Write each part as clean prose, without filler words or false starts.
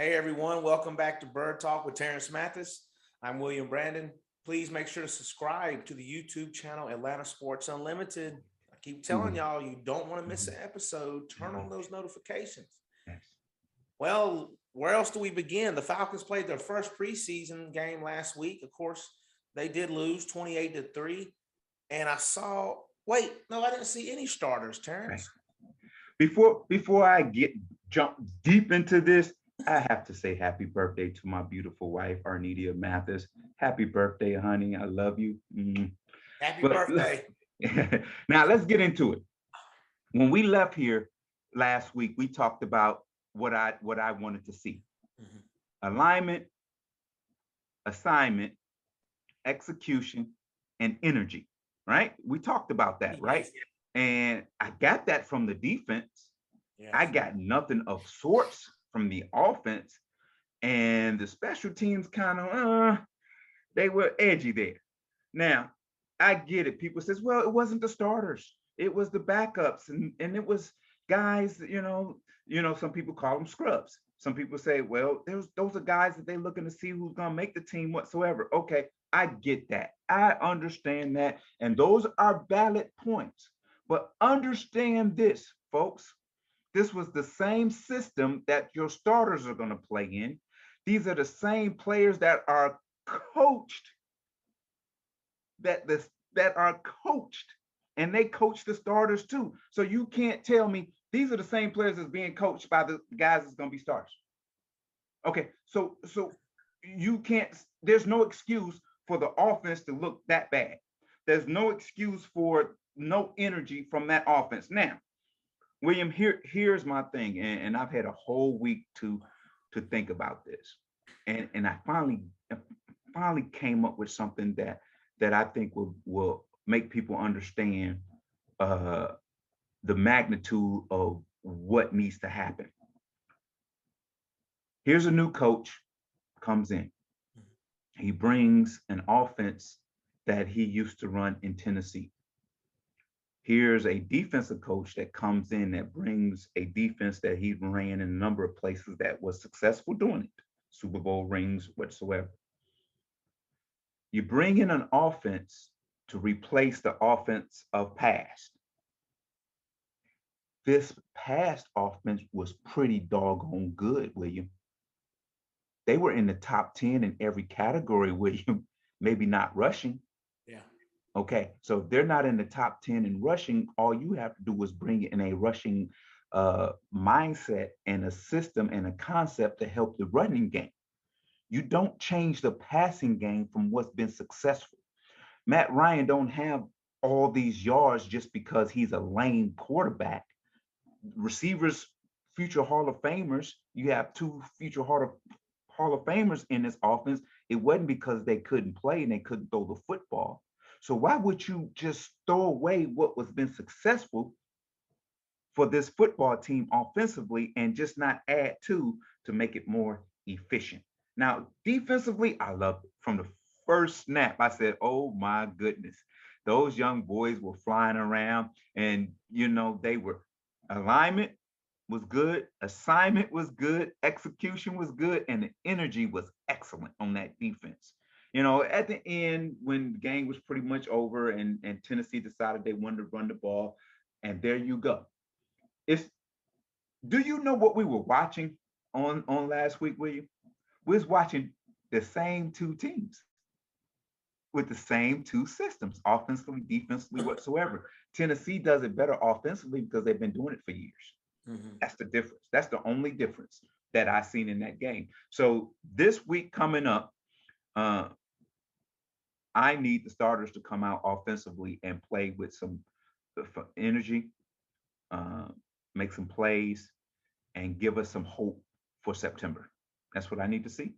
Hey everyone, welcome back to Bird Talk with Terance Mathis. I'm William Brandon. Please make sure to subscribe to the YouTube channel Atlanta Sports Unlimited. I keep telling Mhm, y'all, you don't want to miss mhm, an episode. Turn on mhm. those notifications. Yes. Well, where else do we begin? The Falcons played their first preseason game last week. Of course, they did lose 28-3. And I saw, wait, no, I didn't see any starters, Right. Terance. Before I get jump deep into this, I have to say happy birthday to my beautiful wife, Arnita Mathis. Happy birthday, honey. I love you. Happy But birthday. now let's get into it. When we left here last week, we talked about what I wanted to see. Mhm. Alignment, assignment, execution, and energy. Right? We talked about that, right? Yes, And I got that from the defense. I yes. got nothing of sorts from the offense, and the special teams kind of they were edgy there. Now, I get it. People says, well, it wasn't the starters, it was the backups, and it was guys. Some people call them scrubs. Some people say, well, those are guys that they're looking to see who's gonna make the team whatsoever. Okay, I get that. I understand that, and those are valid points. But understand this, folks. This was the same system that your starters are going to play in. These are the same players that are coached that are coached, and they coach the starters too. So you can't tell me these are the same players that's being coached by the guys that's going to be starters. Okay, so you can't. There's no excuse for the offense to look that bad. There's no excuse for no energy from that offense. Now, William, here's my thing, and I've had a whole week to think about this, and I finally came up with something that I think will make people understand uh, the magnitude of what needs to happen. Here's a new coach comes in. He brings an offense that he used to run in Tennessee. Here's a defensive coach that comes in that brings a defense that he ran in a number of places that was successful doing it, Super Bowl rings, whatsoever. You bring in an offense to replace the offense of past. This past offense was pretty doggone good, William. They were in the top 10 in every category, William. Maybe not rushing. Yeah. Okay, so if they're not in the top 10 in rushing, all you have to do is bring in a rushing mindset and a system and a concept to help the running game. You don't change the passing game from what's been successful. Matt Ryan don't have all these yards just because he's a lame quarterback. Receivers, future Hall of Famers, you have two future Hall of Famers in this offense. It wasn't because they couldn't play and they couldn't throw the football. So why would you just throw away what was been successful for this football team offensively and just not add to make it more efficient? Now, defensively, I love it. From the first snap, I said, oh my goodness. Those young boys were flying around, and they were alignment was good, assignment was good, execution was good, and the energy was excellent on that defense. At the end, when the game was pretty much over and Tennessee decided they wanted to run the ball, and there you go. It's Do you know what we were watching on last week, William? We was watching the same two teams with the same two systems, offensively, defensively, whatsoever. Tennessee does it better offensively because they've been doing it for years. Mhm. That's the difference. That's the only difference that I seen in that game. So this week coming up, uh, I need the starters to come out offensively and play with some energy, uh, make some plays, and give us some hope for September. That's what I need to see.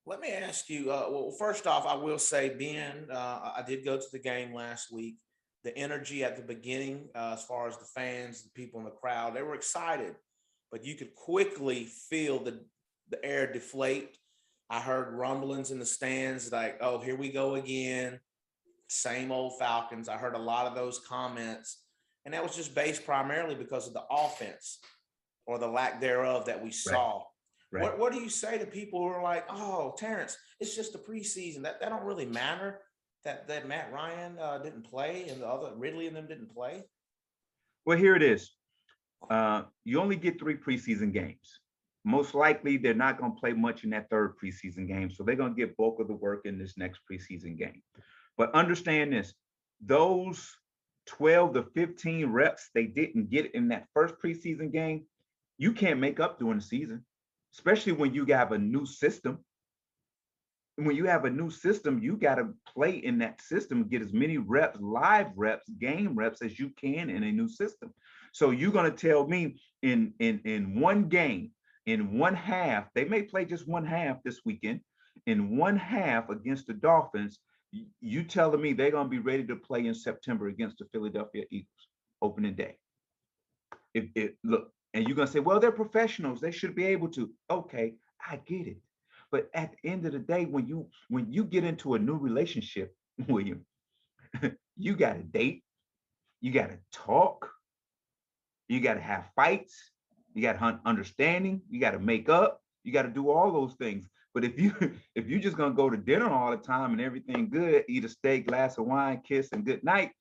Let me ask you. Well, first off, I will say, Ben, I did go to the game last week. The energy at the beginning, as far as the fans, the people in the crowd, they were excited, but you could quickly feel the air deflate. I heard rumblings in the stands like, "Oh, here we go again, same old Falcons." I heard a lot of those comments, and that was just based primarily because of the offense or the lack thereof that we Right. saw. Right. What do you say to people who are like, oh, Terance, it's just the preseason. That don't really matter. That Matt Ryan didn't play and the other Ridley and them didn't play. Well, here it is. You only get 3 preseason games. Most likely, they're not going to play much in that third preseason game, so they're going to get bulk of the work in this next preseason game. But understand this: those 12 to 15 reps they didn't get in that first preseason game, you can't make up during the season, especially when you have a new system. When you have a new system, you got to play in that system, get as many reps, live reps, game reps as you can in a new system. So you're going to tell me in one game, in one half, they may play just one half this weekend. In one half against the Dolphins, you telling me they're going to be ready to play in September against the Philadelphia Eagles opening day? If it look, and you're going to say, well, they're professionals, they should be able to. Okay, I get it. But at the end of the day, when you get into a new relationship, William, you got to date, you got to talk, you got to have fights, you got to hunt understanding, you got to make up, you got to do all those things. But if you just gonna go to dinner all the time and everything good, eat a steak, glass of wine, kiss, and good night,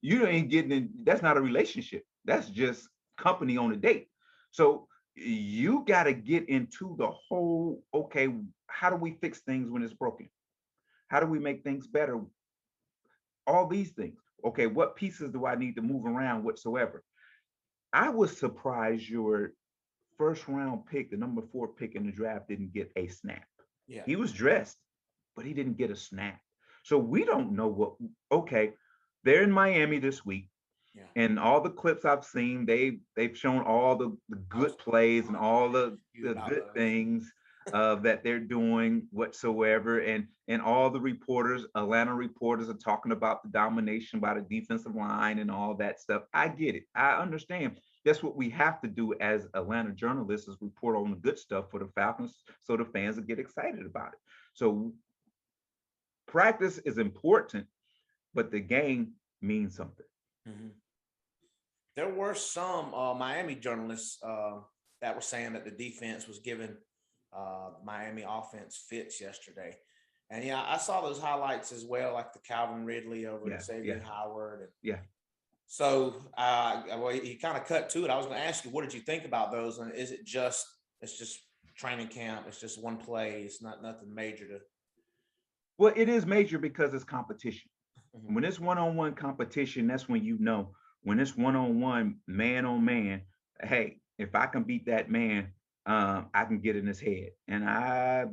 you ain't getting in. That's not a relationship. That's just company on a date. So you got to get into the whole. Okay, how do we fix things when it's broken? How do we make things better? All these things. Okay, what pieces do I need to move around whatsoever? I was surprised your first round pick, the number 4 pick in the draft, didn't get a snap. Yeah. He was dressed, but he didn't get a snap. So we don't know what. Okay, they're in Miami this week, Yeah. and all the clips I've seen, they've shown all the good plays and all the good things that they're doing whatsoever, and all the reporters, Atlanta reporters, are talking about the domination by the defensive line and all that stuff. I get it. I understand. That's what we have to do as Atlanta journalists, is report on the good stuff for the Falcons so the fans will get excited about it. So practice is important, but the game means something. Mm-hmm. There were some Miami journalists that were saying that the defense was giving Miami offense fits yesterday. And yeah, I saw those highlights as well, like the Calvin Ridley over Yeah, Xavier yeah, Howard. And yeah. so well, he kind of cut to it. I was going to ask you, what did you think about those? And is it just, it's just training camp? It's just one play. It's not nothing major to. Well, it is major because it's competition. Mhm. When it's one-on-one competition, that's when you know. When it's one-on-one, man on man, hey, if I can beat that man, I can get in his head. And I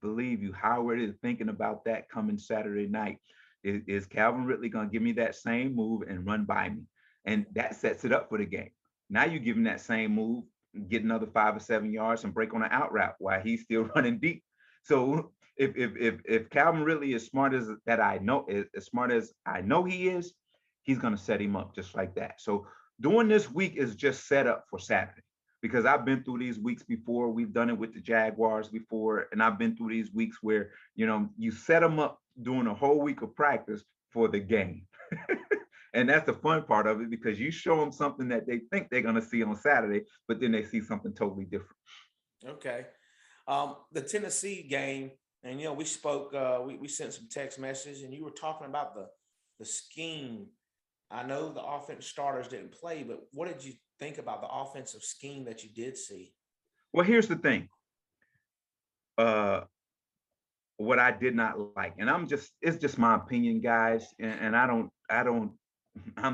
believe you. Howard is thinking about that coming Saturday night. Is Calvin Ridley going to give me that same move and run by me? And that sets it up for the game. Now you give him that same move, get another 5 or 7 yards and break on an out route while he's still running deep. So if Calvin Ridley is smart as that I know, as smart as I know he is, he's going to set him up just like that. So doing this week is just set up for Saturday, because I've been through these weeks before. We've done it with the Jaguars before, and I've been through these weeks where you set them up during a whole week of practice for the game. And that's the fun part of it, because you show them something that they think they're going to see on Saturday, but then they see something totally different. Okay. The Tennessee game, and we spoke. We sent some text messages, and you were talking about the scheme. I know the offense starters didn't play, but what did you think about the offensive scheme that you did see? Well, here's the thing. Uh, what I did not like, and it's just my opinion, guys, and I'm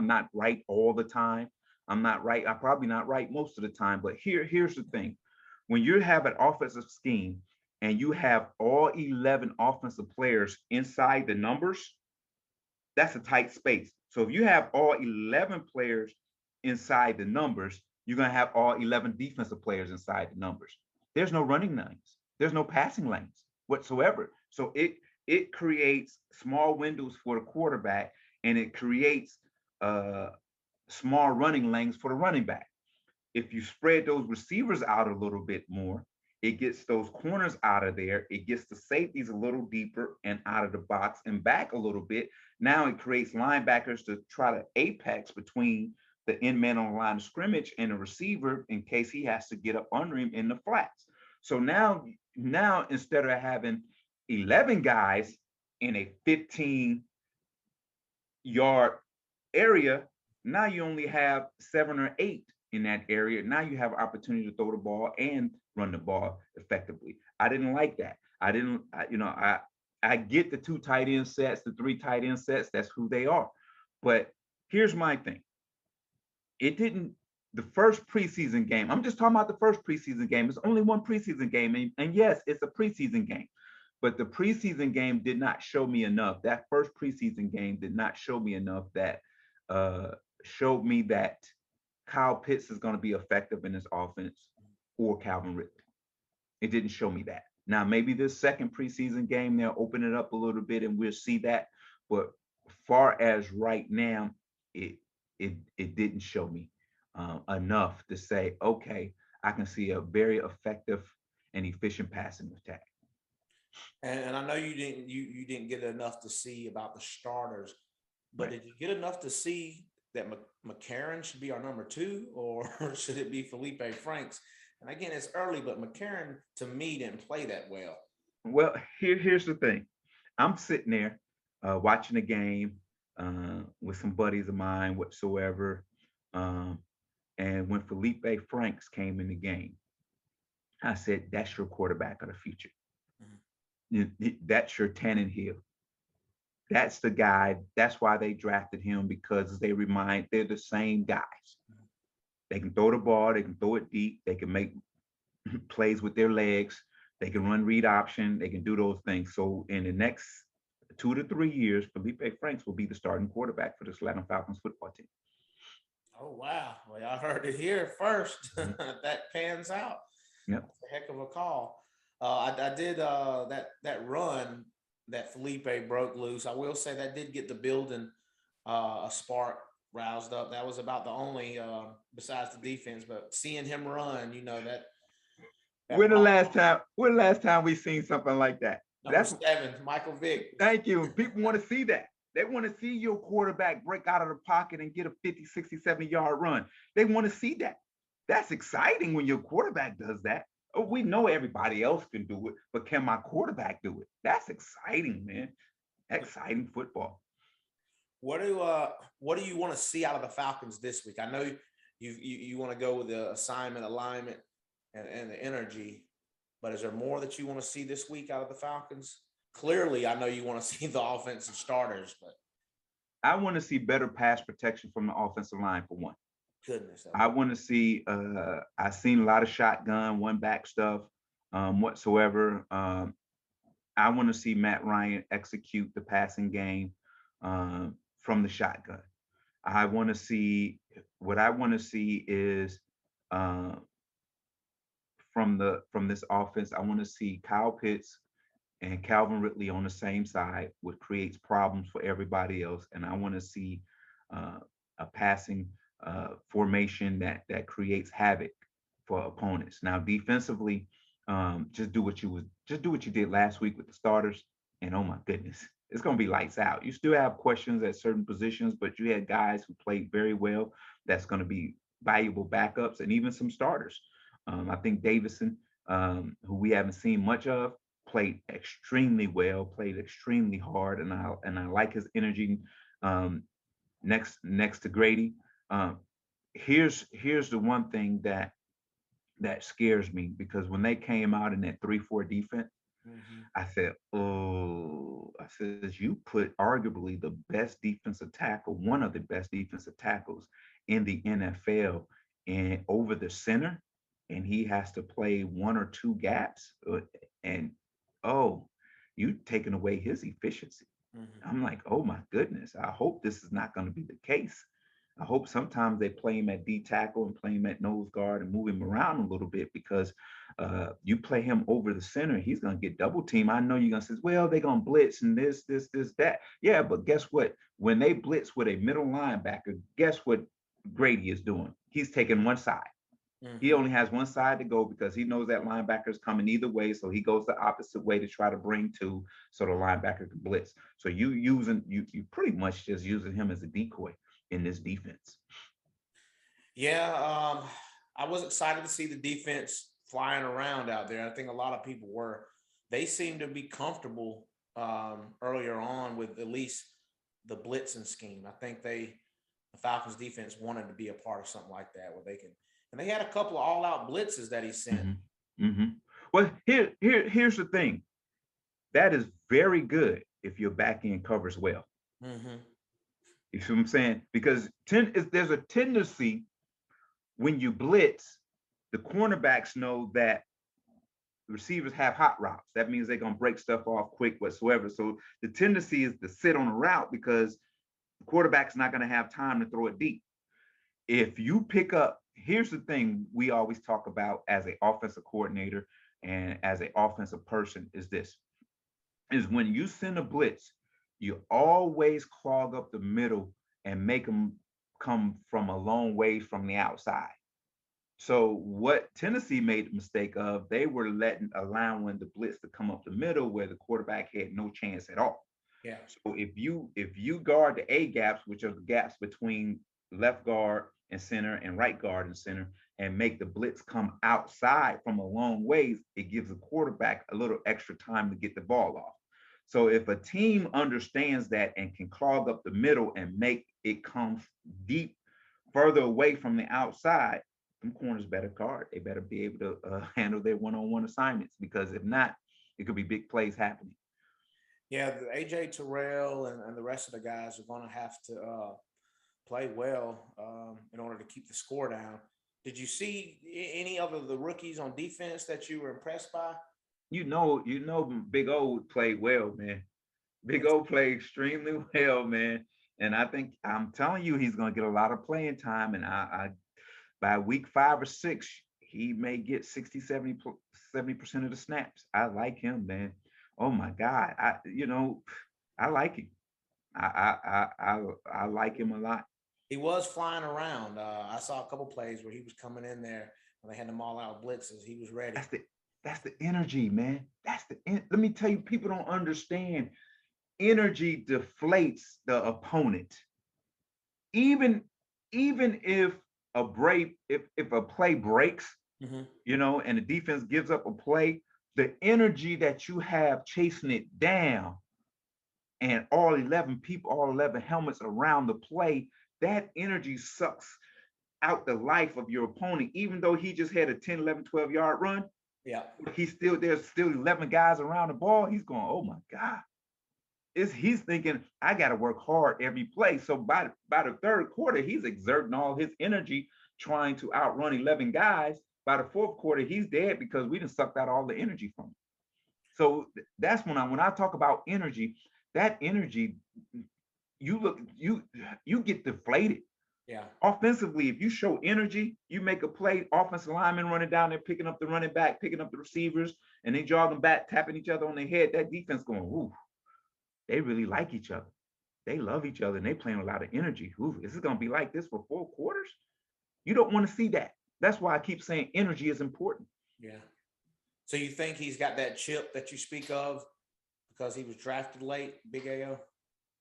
not right all the time. I'm not right. I'm probably not right most of the time, but here's the thing. When you have an offensive scheme and you have all 11 offensive players inside the numbers, that's a tight space. So if you have all 11 players inside the numbers, you're going to have all 11 defensive players inside the numbers. There's no running lanes. There's no passing lanes whatsoever. So it creates small windows for the quarterback, and it creates small running lanes for the running back. If you spread those receivers out a little bit more, it gets those corners out of there. It gets the safeties a little deeper and out of the box and back a little bit. Now it creates linebackers to try to apex between the end man on the line of scrimmage and the receiver in case he has to get up under him in the flats. So now instead of having 11 guys in a 15-yard area, now you only have 7 or 8 in that area. Now you have opportunity to throw the ball and run the ball effectively. I didn't like that. I get the 2 tight end sets, the 3 tight end sets. That's who they are. But here's my thing. It didn't. The first preseason game. I'm just talking about the first preseason game. It's only one preseason game, and yes, it's a preseason game. But the preseason game did not show me enough. That first preseason game did not show me enough that showed me that Kyle Pitts is going to be effective in this offense or Calvin Ridley. It didn't show me that. Now, maybe this second preseason game, they'll open it up a little bit and we'll see that. But far as right now, it didn't show me enough to say, okay, I can see a very effective and efficient passing attack. And I know you didn't get enough to see about the starters, but Right. did you get enough to see that McCarron should be our number 2, or should it be Felipe Franks? And again, it's early, but McCarron to me didn't play that well. Well, here's the thing. I'm sitting there watching the game with some buddies of mine whatsoever. Um, and when Felipe Franks came in the game, I said, that's your quarterback of the future. That's your Tannehill. That's the guy. That's why they drafted him, because they're the same guys. They can throw the ball. They can throw it deep. They can make plays with their legs. They can run read option. They can do those things. So in the next 2 to 3 years, Felipe Franks will be the starting quarterback for this Atlanta Falcons football team. Oh wow! Well, I heard it here first. Mhm. That pans out. Yep. That's a heck of a call. I did that run that Felipe broke loose. I will say that did get the building a spark roused up. That was about the only besides the defense, but seeing him run, that When the last time we seen something like that? number That's 7, Michael Vick. Thank you. People want to see that. They want to see your quarterback break out of the pocket and get a 50, 60, 70-yard run. They want to see that. That's exciting when your quarterback does that. Oh, we know everybody else can do it, but can my quarterback do it? That's exciting, man. Exciting football. What do you want to see out of the Falcons this week? I know you want to go with the assignment, alignment, and the energy, but is there more that you want to see this week out of the Falcons? Clearly, I know you want to see the offensive starters, but I want to see better pass protection from the offensive line for one. goodness. I want to see. I've seen a lot of shotgun, one back stuff, whatsoever. I want to see Matt Ryan execute the passing game from the shotgun. I want to see. What I want to see is uh, from this offense. I want to see Kyle Pitts and Calvin Ridley on the same side, which creates problems for everybody else. And I want to see uh, a passing formation that creates havoc for opponents. Now, defensively, just do what you did last week with the starters, and oh my goodness, it's going to be lights out. You still have questions at certain positions, but you had guys who played very well. That's going to be valuable backups and even some starters. I think Davison, who we haven't seen much of, played extremely well, played extremely hard, and I like his energy next to Grady. Um, here's the one thing that scares me, because when they came out in that 3-4 defense, I said, oh, I says, you put arguably the best defensive tackle, one of the best defensive tackles in the NFL, and over the center, and he has to play 1 or 2 gaps, and oh, you taking away his efficiency. I'm like, oh my goodness, I hope this is not going to be the case. I hope sometimes they play him at D tackle and play him at nose guard and move him around a little bit, because you play him over the center, he's going to get double team. I know you're going to say, well, they're going to blitz and this, that. Yeah, but guess what? When they blitz with a middle linebacker, guess what Grady is doing? He's taking one side. He only has one side to go, because he knows that linebacker is coming either way. So he goes the opposite way to try to bring two, so the linebacker can blitz. So you pretty much just using him as a decoy in this defense. Yeah, I was excited to see the defense flying around out there. I think a lot of people were. They seemed to be comfortable earlier on with at least the blitzing scheme. I think the Falcons defense wanted to be a part of something like that where they can, and they had a couple of all-out blitzes that he sent. Mm-hmm. Mm-hmm. Well, here's the thing. That is very good if your back end covers well. Mm-hmm. You see what I'm saying? Because there's a tendency when you blitz, the cornerbacks know that the receivers have hot routes. That means they're going to break stuff off quick whatsoever. So the tendency is to sit on a route because the quarterback's not going to have time to throw it deep. If you pick up, here's the thing we always talk about as an offensive coordinator and as an offensive person is this, is when you send a blitz, you always clog up the middle and make them come from a long way from the outside. So what Tennessee made the mistake of, they were allowing the blitz to come up the middle where the quarterback had no chance at all. Yeah. So if you guard the A gaps, which are the gaps between left guard and center and right guard and center, and make the blitz come outside from a long ways, it gives the quarterback a little extra time to get the ball off. So if a team understands that and can clog up the middle and make it come deep, further away from the outside, them corners better guard. They better be able to handle their one-on-one assignments, because if not, it could be big plays happening. Yeah, the AJ Terrell and the rest of the guys are going to have to play well in order to keep the score down. Did you see any of the rookies on defense that you were impressed by? You know, Big O played well, man. Big O played extremely well, man. And I think I'm telling you, he's going to get a lot of playing time. And I by week 5 or 6, he may get 70% of the snaps. I like him, man. Oh my God. I like him. I like him a lot. He was flying around. I saw a couple plays where he was coming in there when they had them all out blitzes. He was ready. That's the energy, man. Let me tell you, people don't understand. Energy deflates the opponent. Even if if a play breaks, and the defense gives up a play, the energy that you have chasing it down, and all 11 people, all 11 helmets around the play, that energy sucks out the life of your opponent. Even though he just had a 10, 11, 12-yard run, yeah, there's still 11 guys around the ball. He's going, oh my God. He's thinking, I got to work hard every play. So by the third quarter, he's exerting all his energy trying to outrun 11 guys. By the fourth quarter, he's dead because we done sucked out all the energy from him. So that's when I talk about energy, that energy, you get deflated. Yeah. Offensively, if you show energy, you make a play, offensive lineman running down there, picking up the running back, picking up the receivers, and they jogging back, tapping each other on their head. That defense going, ooh, they really like each other. They love each other, and they playing a lot of energy. Ooh, this is going to be like this for 4 quarters. You don't want to see that. That's why I keep saying energy is important. Yeah. So you think he's got that chip that you speak of because he was drafted late, Big AO?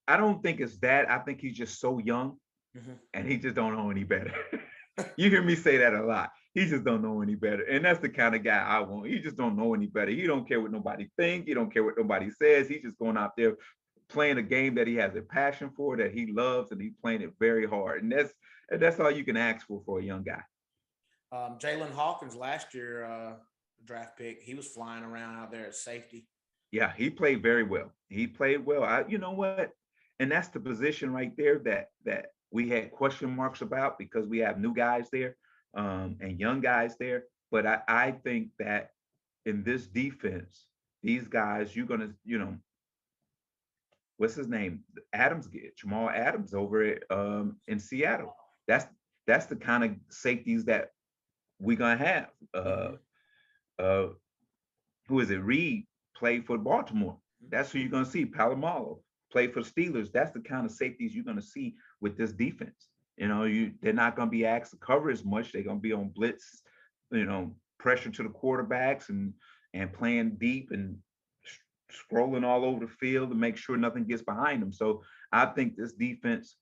I don't think it's that. I think he's just so young, and he just don't know any better. You hear me say that a lot. He just don't know any better. And that's the kind of guy I want. He just don't know any better. He don't care what nobody thinks. He don't care what nobody says. He's just going out there playing a game that he has a passion for, that he loves, and he's playing it very hard. And that's all you can ask for a young guy. Jalen Hawkins last year, draft pick, he was flying around out there at safety. Yeah, he played very well. He played well. You know what? And that's the position right there that we had question marks about, because we have new guys there and young guys there. But I think that in this defense, these guys, you're going to, what's his name? Jamal Adams over in Seattle. That's the kind of safeties that we're going to have. Who is it? Reed played for Baltimore. That's who you're going to see. Palomalo played for the Steelers. That's the kind of safeties you're going to see with this defense. They're not going to be asked to cover as much. They're going to be on blitz, pressure to the quarterbacks and playing deep and scrolling all over the field to make sure nothing gets behind them. So I think this defense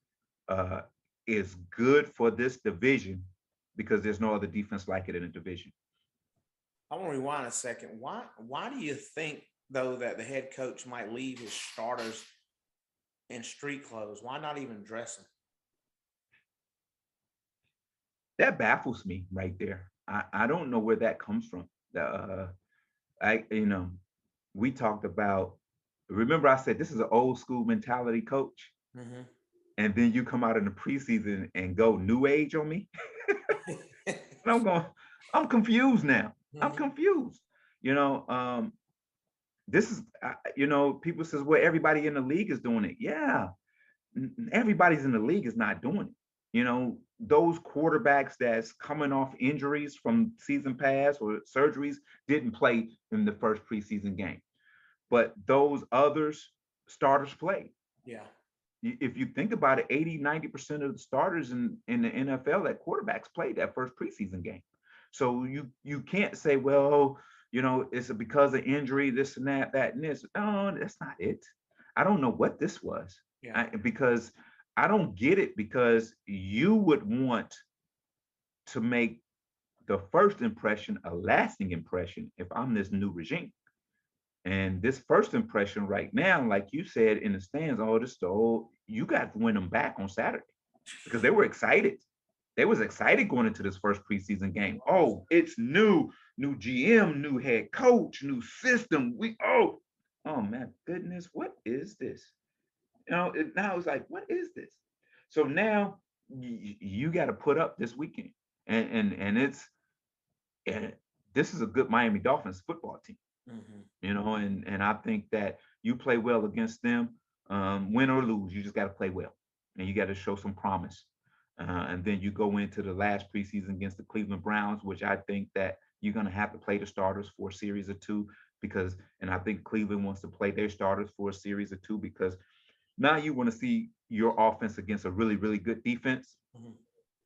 is good for this division because there's no other defense like it in the division. I want to rewind a second. Why do you think though that the head coach might leave his starters in street clothes? Why not even dress them? That baffles me right there. I don't know where that comes from. Uh, I we talked about. Remember, I said this is an old school mentality coach, Mm-hmm. and then you come out in the preseason and go new age on me. Mm-hmm. And I'm going. I'm confused now. I'm confused. You know, this is people says, well, everybody in the league is doing it. Yeah, everybody's in the league is not doing it. Those quarterbacks that's coming off injuries from season pass or surgeries didn't play in the first preseason game, but those others starters played. Yeah. If you think about it, 80-90% of the starters in the NFL at quarterbacks played that first preseason game. So you can't say, well, it's because of injury, this and that and this. No, that's not it. I don't know what this was. Yeah. Because I don't get it, because you would want to make the first impression a lasting impression if I'm this new regime. And this first impression right now, like you said in the stands, oh, this is the old, you got to win them back on Saturday, because they were excited. They was excited going into this first preseason game. Oh, it's new GM, new head coach, new system. Oh man, goodness, what is this? Now it's like, what is this? So now you got to put up this weekend, and it's and this is a good Miami Dolphins football team. Mm-hmm. And I think that you play well against them, win or lose, you just got to play well, and you got to show some promise. And then you go into the last preseason against the Cleveland Browns, which I think that you're going to have to play the starters for a series of two, and I think Cleveland wants to play their starters for a series of two, because now you want to see your offense against a really, really good defense, Mm-hmm.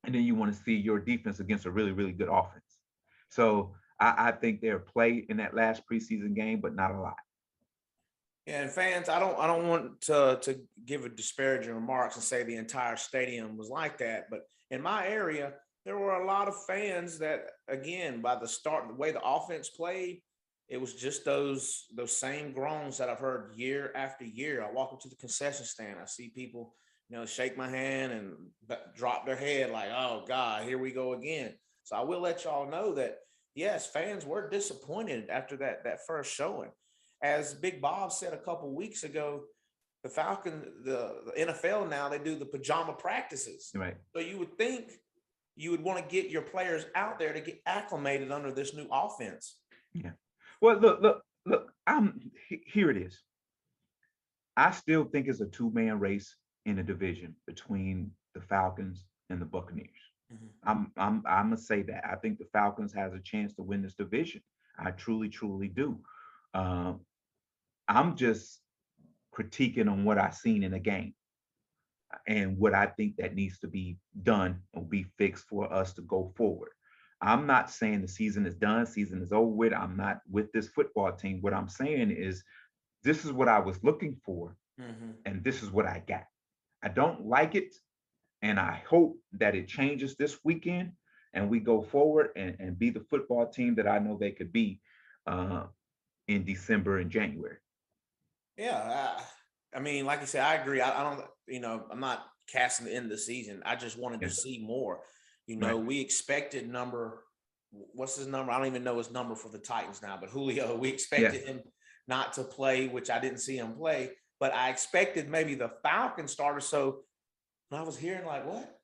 and then you want to see your defense against a really, really good offense. So I think they'll play in that last preseason game, but not a lot. Yeah, and fans, I don't want to give a disparaging remarks and say the entire stadium was like that, but in my area, there were a lot of fans that, again, by the start, the way the offense played, it was just those same groans that I've heard year after year. I walk up to the concession stand, I see people, shake my hand and drop their head like, "Oh God, here we go again." So I will let y'all know that yes, fans were disappointed after that first showing. As Big Bob said a couple weeks ago, the NFL now, they do the pajama practices. Right. So you would think you would want to get your players out there to get acclimated under this new offense. Yeah. Well, look. Here it is. I still think it's a two-man race in the division between the Falcons and the Buccaneers. Mm-hmm. I'm gonna say that I think the Falcons has a chance to win this division. I truly, truly do. Um, I'm just critiquing on what I've seen in the game and what I think that needs to be done or be fixed for us to go forward. I'm not saying the season is done, season is over with. I'm not with this football team. What I'm saying is this is what I was looking for, Mm-hmm. and this is what I got. I don't like it, and I hope that it changes this weekend and we go forward and be the football team that I know they could be uh, in December and January. Yeah, I mean, like you said, I agree. I don't, I'm not casting the end of the season. I just wanted to Yeah. see more. Right. We expected what's his number? I don't even know his number for the Titans now, but Julio, we expected him not to play, which I didn't see him play, but I expected maybe the Falcon starter. So when I was hearing like, what?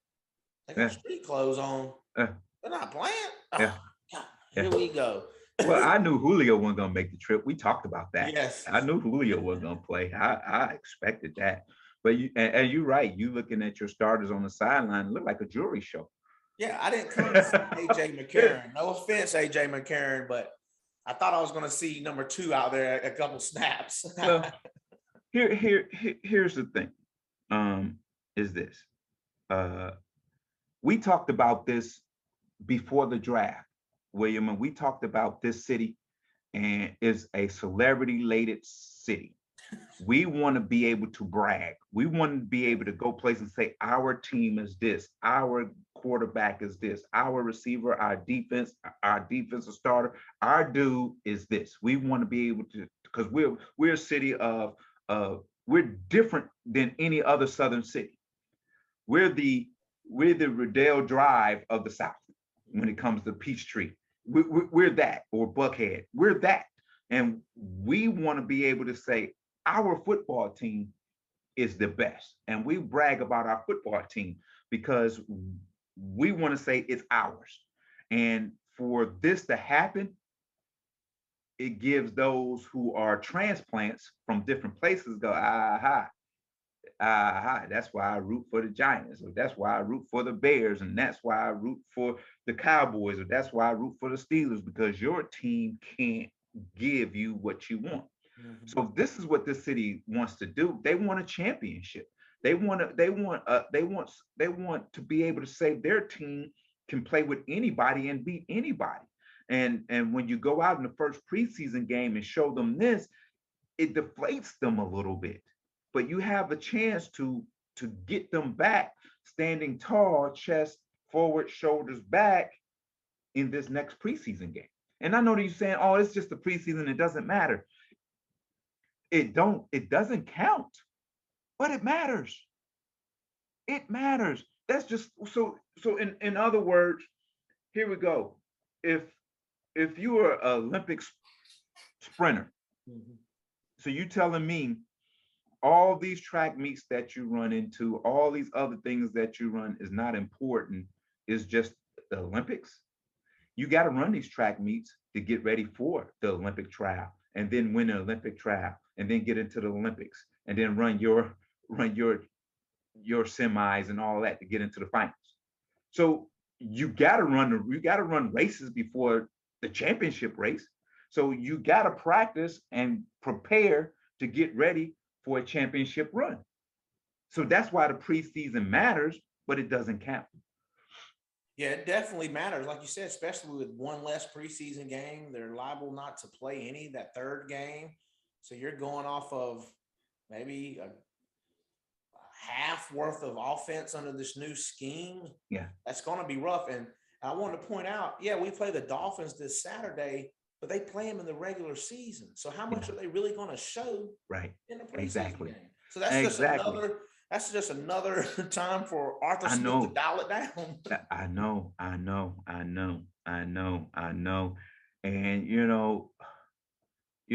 They got Yeah. street clothes on. Yeah. They're not playing. Yeah. Oh, God, Yeah. here we go. Well, I knew Julio wasn't gonna make the trip. We talked about that. Yes. I knew Julio wasn't gonna play. I expected that. But you're right. You looking at your starters on the sideline, it looked like a jewelry show. Yeah, I didn't come to see AJ McCarron. No offense, AJ McCarron, but I thought I was going to see number 2 out there a couple snaps. Well, here's the thing. Is this? We talked about this before the draft, William, and we talked about this city and is a celebrity-laden city. We want to be able to brag. We want to be able to go place and say, our team is this, our quarterback is this, our receiver, our defensive starter, our dude is this. We want to be able to, because we're a city of we're different than any other southern city. We're the Riddell Drive of the South when it comes to Peachtree. We're that, or Buckhead. We're that. And we want to be able to say our football team is the best. And we brag about our football team because we want to say it's ours. And for this to happen, it gives those who are transplants from different places go, aha, aha, that's why I root for the Giants, or that's why I root for the Bears, and that's why I root for the Cowboys, or that's why I root for the Steelers, because your team can't give you what you want. Mm-hmm. So this is what this city wants to do. They want a championship. They want to be able to say their team can play with anybody and beat anybody. And when you go out in the first preseason game and show them this, it deflates them a little bit. But you have a chance to get them back standing tall, chest forward, shoulders back in this next preseason game. And I know that you're saying, oh, it's just the preseason, it doesn't matter. It doesn't count, but it matters. It matters. That's just so in other words, here we go. If you are an Olympic sprinter, Mm-hmm. so you telling me all these track meets that you run into, all these other things that you run is not important, is just the Olympics. You got to run these track meets to get ready for the Olympic trial, and then win the Olympic trial, and then get into the Olympics, and then run your semis and all that to get into the finals. So you got to run races before the championship race. So you got to practice and prepare to get ready for a championship run. So that's why the preseason matters, but it doesn't count. Yeah, it definitely matters. Like you said, especially with one less preseason game, they're liable not to play any that third game. So you're going off of maybe a half worth of offense under this new scheme. Yeah. That's going to be rough. And I wanted to point out, yeah, we play the Dolphins this Saturday, but they play them in the regular season. So how much Yeah. are they really going to show Right. in the preseason Exactly. game? So that's just another time for Arthur I Smith to know. dial it down. I know. And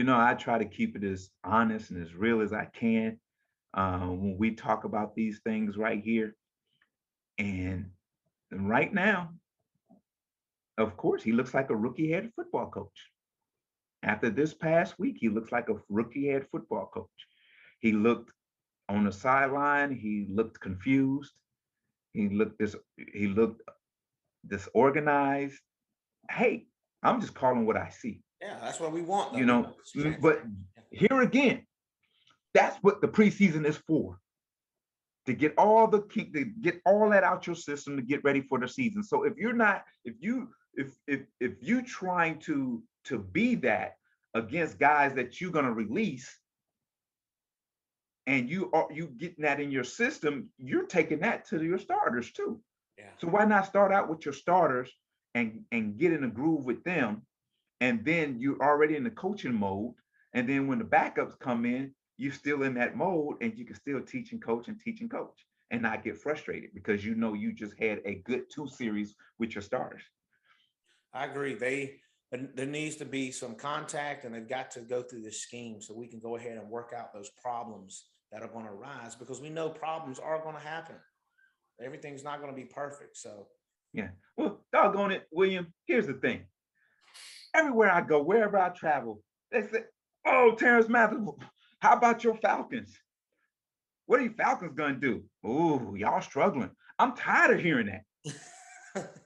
I try to keep it as honest and as real as I can when we talk about these things right here. And right now, of course, he looks like a rookie head football coach. After this past week, he looks like a rookie head football coach. He looked on the sideline, he looked confused. He looked disorganized. Hey, I'm just calling what I see. Yeah, that's what we want, though. You know, but here again, that's what the preseason is for. To get all that out your system to get ready for the season. So if you trying to be that against guys that you're gonna release, and you getting that in your system, you're taking that to your starters too. Yeah. So why not start out with your starters and get in a groove with them, and then you're already in the coaching mode, and then when the backups come in, you're still in that mode, and you can still teach and coach and not get frustrated because you just had a good 2 series with your starters. I agree. There needs to be some contact, and they've got to go through this scheme so we can go ahead and work out those problems that are going to arise, because we know problems are going to happen. Everything's not going to be perfect. So yeah. Well, doggone it, William. Here's the thing. Everywhere I go, wherever I travel, they say, "Oh, Terance Mathis, how about your Falcons? What are you Falcons gonna do? Oh, y'all struggling." I'm tired of hearing that.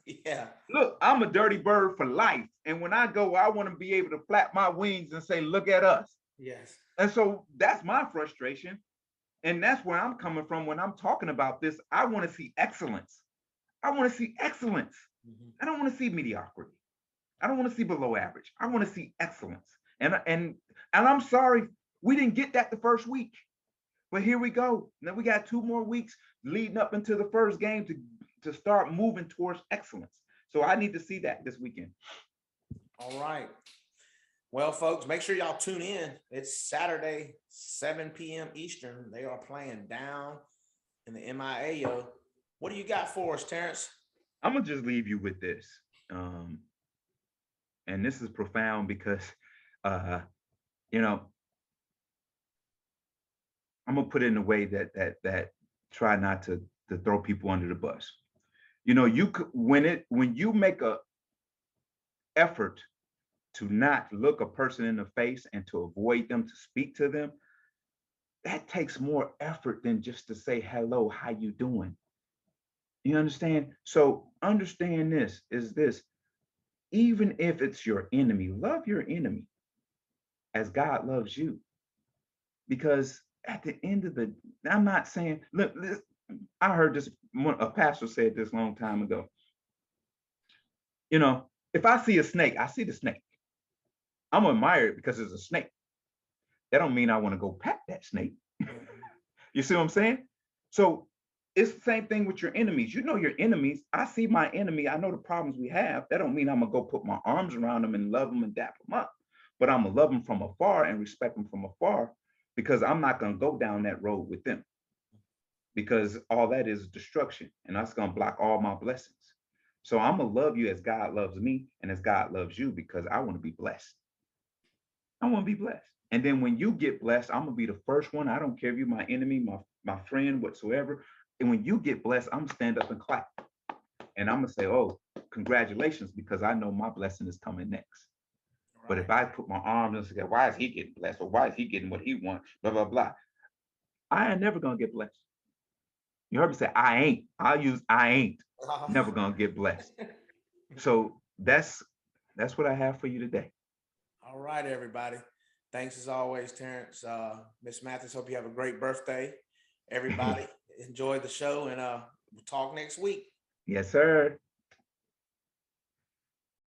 yeah. Look, I'm a dirty bird for life. And when I go, I want to be able to flap my wings and say, look at us. Yes. And so that's my frustration. And that's where I'm coming from when I'm talking about this. I want to see excellence. I want to see excellence. Mm-hmm. I don't want to see mediocrity. I don't want to see below average. I want to see excellence. And I'm sorry We didn't get that the first week. But here we go. Now we got 2 more weeks leading up into the first game to start moving towards excellence. So I need to see that this weekend. All right. Well, folks, make sure y'all tune in. It's Saturday, 7 p.m. Eastern. They are playing down in the MIAO. What do you got for us, Terance? I'm gonna just leave you with this, and this is profound because, you know, I'm gonna put it in a way that try not to throw people under the bus. You know, you could when you make a effort to not look a person in the face and to avoid them, to speak to them, that takes more effort than just to say hello, how you doing? You understand? So understand this is this, even if it's your enemy, love your enemy as God loves you. Because at the end of the, I'm not saying, look, I heard this, a pastor said this a long time ago. You know, if I see a snake, I see the snake. I'm gonna admire it because it's a snake. That don't mean I want to go pat that snake. You see what I'm saying? So it's the same thing with your enemies. You know your enemies. I see my enemy. I know the problems we have. That don't mean I'm gonna go put my arms around them and love them and dap them up. But I'm gonna love them from afar and respect them from afar, because I'm not gonna go down that road with them. Because all that is destruction, and that's gonna block all my blessings. So I'm gonna love you as God loves me and as God loves you, because I want to be blessed. I want to be blessed. And then when you get blessed, I'm gonna be the first one. I don't care if you're my enemy, my friend, whatsoever. And when you get blessed, I'm gonna stand up and clap. And I'm gonna say, oh, congratulations, because I know my blessing is coming next. Right. But if I put my arms and say, why is he getting blessed? Or why is he getting what he wants? Blah, blah, blah. I ain't never gonna get blessed. You heard me say, I ain't. I'll use I ain't never gonna get blessed. So that's what I have for you today. All right, everybody. Thanks as always, Terance. Miss Mathis, hope you have a great birthday. Everybody enjoy the show, and we'll talk next week. Yes, sir.